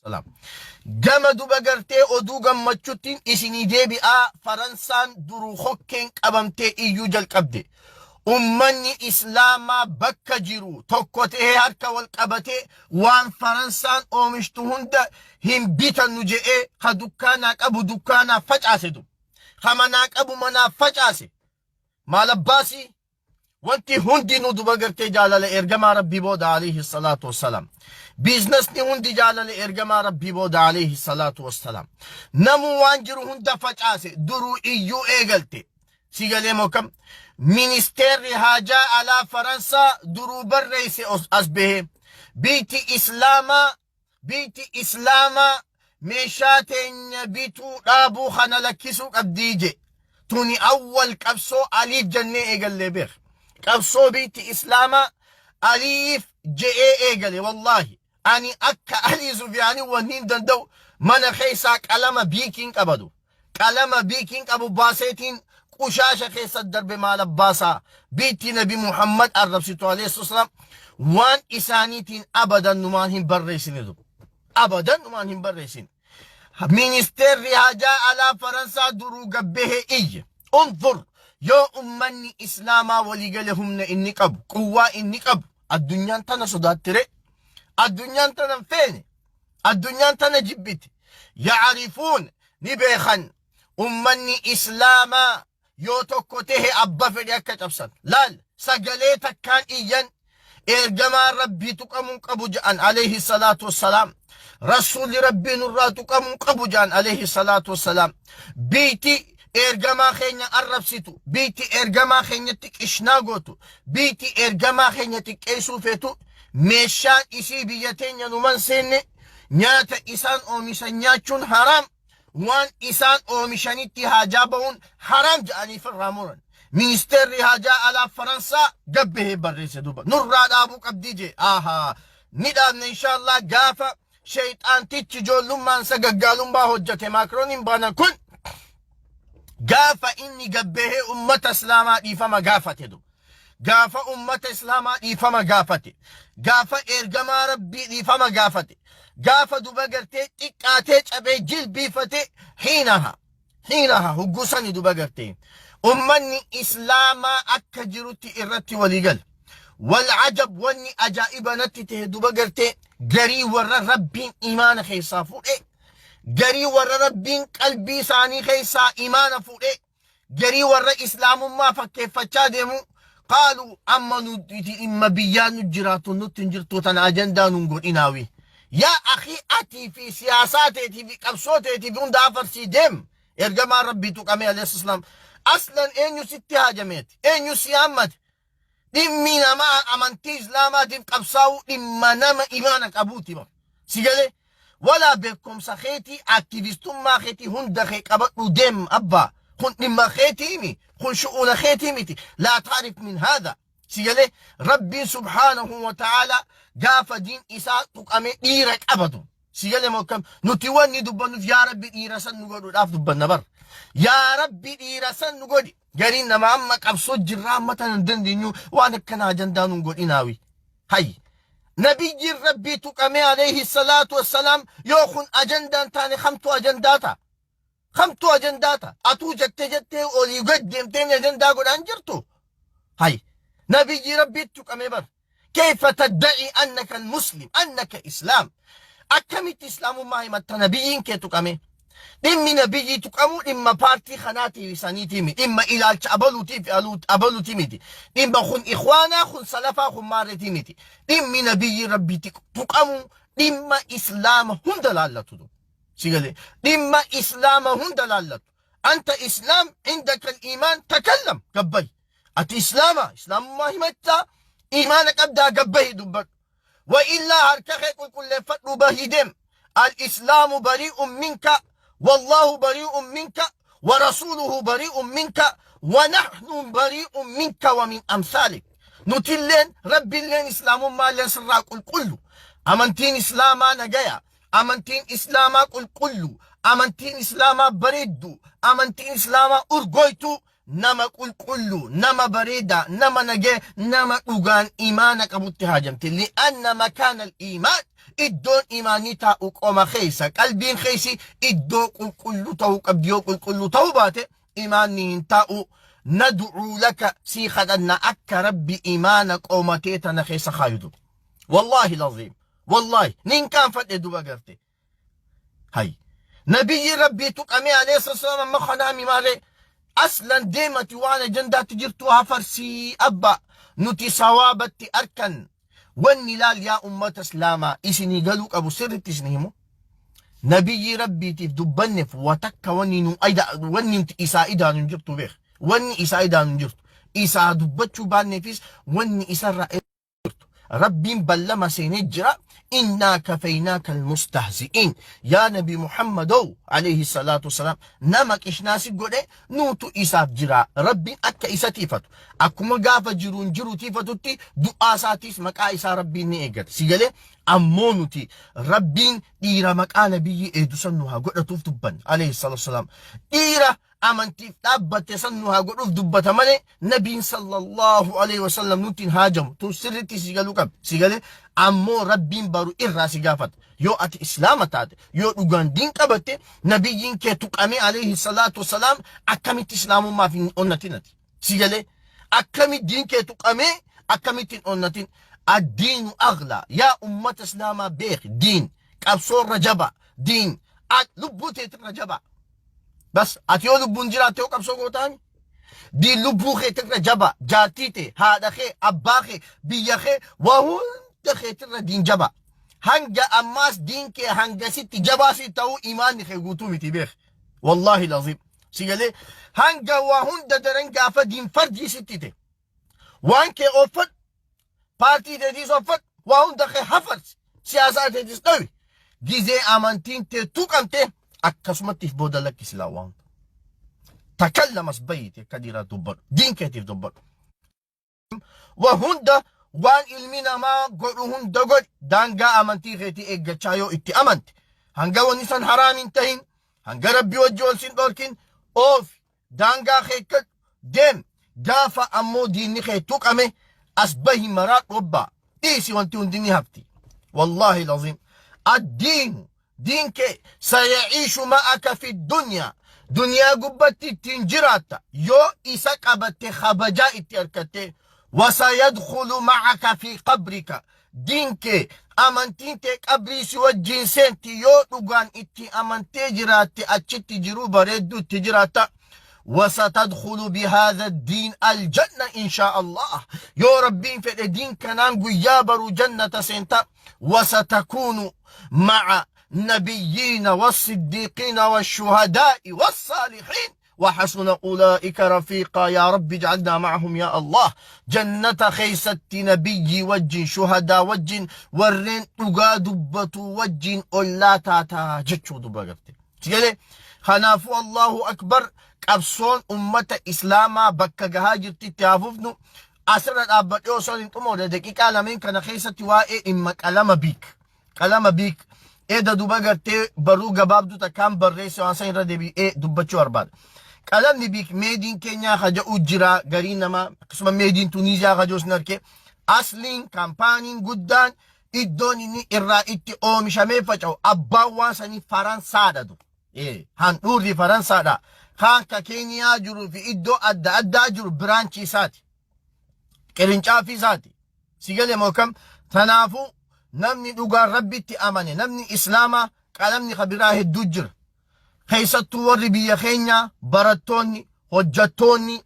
salam. Gama duba gartee oduu gammachuutiin isinii deebi'aa Faransaan duruu hokkeen qabamtee iyyuu jalqabde. Ummanni Islaamaa bakka jiru tokko ta'ee harka wal qabatee waan Faransaan oomishtu hunda hin bitannu je'ee ka dukkaanaa qabu dukkaanaa facaase du. Ka manaa qabu manaa facaase. Maal abbaasii wanti hundinuu duba gartee jaalala ergamaa Rabbii booda alayhi salaatu wassalaam. Biizinasni hundi jaalala ergamaa Rabbii booda alayhi salaatu wassalaam. Namuu waan jiru hunda facaase duruu iyyuu eegalte. Sigalee mokam Ministeerri haajaa alaa Faransaa duruu barreesse as bahe. Biiti Islaamaa meeshaa teenya bituu dhaabuu kana lakkisuu qabdii je. Tuni awwal qabsoo aliif jennee eegalle beer. Qabsoo biiti Islaamaa aliif je'ee eegale wallahi. Ani akka Alii Sufyaanii wanniin danda'u mana keessaa qalama biikiin qabadu. Qalama biikiin qabu baaseetiin qushasha keessa darbe maal abbaasaa biitti Nabi Muhammad arrabsitu alayhi salaam waan isaaniitiin abadan numaan hin barreessine. Abadan numaan hin barreessine. Ministeerri haajaa alaa Faransaa duruu gabbehe iyye. Unzur yoo ummanni Islaamaa waliigale humna inni qabu quwwaa inni qabu addunyaan tana sodaattire. Addunyaan tana feene. Addunyaan tana jibbite. Yaarifuun ni beekan ummanni Islaamaa yoo tokko ta'e abba fedhe akka cabsan. Laal sagalee takkaan iyyan ergamaa Rabbii tuqamuun qabu ja'an alayhi salaatu wassalaam. Rasuulli Rabbii nurraa tuqamuun qabu ja'an alayhi salaatu wassalaam. Biiti ergamaa keenya arrabsitu. Biiti ergamaa keenyatti qishnaa gootu. Biiti ergamaa keenya xiqqeessuu feetu. Meeshaan isii biyya teenya numan seenne nyaata isaan oomishan nyaachuun haram. Waan isaan oomishanitti haajaa ba'uun haram ja'aniif irraa muran. Ministeerri haajaa alaa Faransaa gabbehee barreesse duba. Nurraa dhaabuu qabdii je. Ahaa. Ni dhaabne inshallah gaafa shayxaantichi ijoollummaan sagaggaalummaa hojjate Maakrooniin baanan kun gaafa inni gabbehee ummata Islaamaa dhiifama gaafate du. Gaafa ummata Islaamaa dhiifama gaafate. Gaafa ergamaa Rabbii dhiifama gaafate. Gaafa duba gartee xiqqaatee cabee jilbiifate hiinaha huggusani duba gartee. Ummanni Islaamaa akka jirutti irratti waliigal. Wal'ajab wanni ajaa'iba natti ta'e duba gartee garii warra Rabbiin imaana keessaa fuudhe. Garii warra Rabbiin qalbii isaanii keessaa imaana fuudhe. Garii warra Islaamummaa fakkeeffachaa deemu. Qaaluu amma nuti imma biyyaan nu jiraatu nutti hin jirtu tana ajandaa nun godhinaawi. Yaa akhi atii fi siyaasaa teetii fi qabsoo teetii fi hunda afarsii deem. Ergamaa Rabbii tuqamee alayhi salaam. Aslan eenyu sitti haajameeti? Eenyu si haammate? Dhimmi namaa amantii Islaamaatiif qabsaa'uu dhimma nama imaana qabuuti ba. Sigalee walaa beekumsa keetii aktivistummaa keetii hunda kee qabadhu deem abbaa. kun dhimma keetiimi kun shu'uuna keetiimiti laa taarif min haadha sigalee rabbiin subhaanahu wa ta'ala gaafa diin isaa tuqame dhiira qabatu sigalee mokkam nuti wanni dubbannuuf yaa rabbi dhiira san nu godhuudhaaf dubbanna bar yaa rabbi dhiira san nu godhi gariin nama amma qabsoo jirraa amma tan hin dandeenyu waan akkanaa ajandaa nun godhinaawi hay nabiyyi rabbii tuqame alayhi salaatu wassalaam yoo kun ajandaan taane kamtu ajandaata خمتو أجنداتا أتو جتة أولي قد ديمتين أجندا قد أنجرتو هاي نبي ربي تكمبر كيف تدعي أنك المسلم أنك إسلام أكمت إسلام ما يمت نبيين كي تكمي إما نبي تكمو إما بارتي خناتي وسانيتي مي إما إلى أبلوتي في أبلوتي ميتي إما خن إخوانا خن سلفا خن مارتي ميتي إما نبي ربي تكمو إما إسلام هم دلالة تدو سيقولي لما إسلامهم دلالة أنت إسلام عندك الإيمان تكلم قبي إسلام ما همتا إيمانك أبدا قبي دبك وإلا هركخي كل فتر بهدم الإسلام بريء منك والله بريء منك ورسوله بريء منك ونحن بريء منك ومن أمثالك نتلين ربي لين إسلام ما لين سراك كله أمنتين إسلاما نجايا أمنتين إسلاما قل كله أمنتين إسلاما بريدو أمنتين إسلاما أرغويتو نما قل كله نما بريدا نما نجي نما أغان إيمانك متهاجمت لأن مكان الإيمان إدون إيماني تاو قوم خيسا قلبين خيسي إدو قل تو قبديو قل توبات إيماني تاو ندعو لك سيخدنا أك ربي إيمانك قومتيتنا خيسا خايدو والله العظيم والله نين كان فتدو بقرتي هاي نبي ربي تقامي عليه الصلاة والسلام مخنامي مالي أصلا ديمتي وانا جندات جرتوها فرسي أبا نتي صوابتي أركن والنلال يا أمة إسلاما إسني قالوك أبو سر تسنهمو نبي ربي تفدبنف وتك وني أيضا وني إسا إدا نجرتو بيخ وني إسا إدا نجرتو إسا دبتشو بانفيس وني إسا رأيتو ربي بلما سينجرا إنا كفيناك المستهزئين يا نبي محمد عليه الصلاة والسلام نمك إشناسي قولي نوتو إساف جرا ربي أكا إسا تيفتو أكو مقافة جرون جرو تيفتو تي دعا ساتيس مكا إسا ربي نيقر سيقالي أمونو تي ربي إيرا مكا نبي إيدو سنوها قولة تفتبن عليه الصلاة والسلام إيرا amantiif dhaabbate sannu haa godhuuf dubbata malee nabiin sallallahu alaihi wasallam nutiin haajamu tun sirritti si galuu qab si galee ammoo rabbiin baru irraa si gaafata yoo ati islaama taate yoo dhugaan diin qabatte nabiyyiin kee tuqamee alaihi salaatu wasalaam akkamitti islaamummaaf hin onnatinati si galee akkamitti diin kee tuqamee akkamittiin onnatin addiinu agla yaa ummata islaamaa beek diin qabsoorra jaba diin lubbuu teetirra jaba بس أتيو لبون جراتيو قبسو قوتاني دي لبو خي تقرأ جبا جاتيتي هذا خي أباخي بيخي وهو دخي تقرأ دين جبا هنجا أماس دين كي هنجا ستي جبا ستاو إيماني خي قوتو متي بيخ والله العظيم سيقالي هنجا وهون درنجا فدين فردي ستي تي وانكي أوفت بارتي تديس أوفت وهون دخي حفظ سياسات تديس نوي دي زي أمانتين تي توقمتي akkasumatti booda lakkisila waan takallamas bayti kadira dubbar din keetiif dubbar wa hunda waan ilmi namaa godhu hunda god daangaa amantii keetii eeggachaa yoo itti amante hanga wanni san haraamin tahin hanga rabbi wajji ol sin dhorkin oof daangaa keekkat deem gaafa ammoo diinni kee tuqame as bahi maraa dhobba dhiisi wanti hundinni hafti wallahi alazim addiinu دينك سيعيش معك في الدنيا دنيا قبتي تنجراتا يو إساقبت خبجاء تركتي وسيدخل معك في قبرك دينك أمانتين تك أبريس والجنسين يو لغان إتي أمانتي جراتي أتشت جروب ردو تجراتا وستدخل بهذا الدين الجنة إن شاء الله يا ربي في الدين كنان قيابر جنة سنتا وستكون مع النبيين والصديقين والشهداء والصالحين وحسن أولئك رفيقا يا رب اجعلنا معهم يا الله جنة خيست نبي وجن شهداء وجن ورين تقادبة وجن أولا تاتا جتشو دباقبتي تقالي خنافو الله أكبر قبصون أمة إسلاما بكا جهاجر تتعففنو أسرت أبت يوصل انتمو دقيقة لمن كان خيست وائي إمك ألم بيك إيدا دوبا غرتي برو غبابدو تكام برريسي وانسان ردبي دوبچو أرباد قلم نبيك ميدين كينيا خجا أجرا غرينما قسما ميدين تونيزيا خجوس نركي أصلين كامبانين قدان إدوني ني إرائيتي أومي شامي فجأو أبا وانساني فرنسا دادو هان نوري فرنسا دا خان كينيا جرو في إدو أدى جرو برانشي ساتي كرنشا في ساتي سيقال موكم تنافو نمني دوغان ربي تأمني نمني إسلاما قلمني خبراه الدجر خيستو وربي يخينيا براتوني حجتوني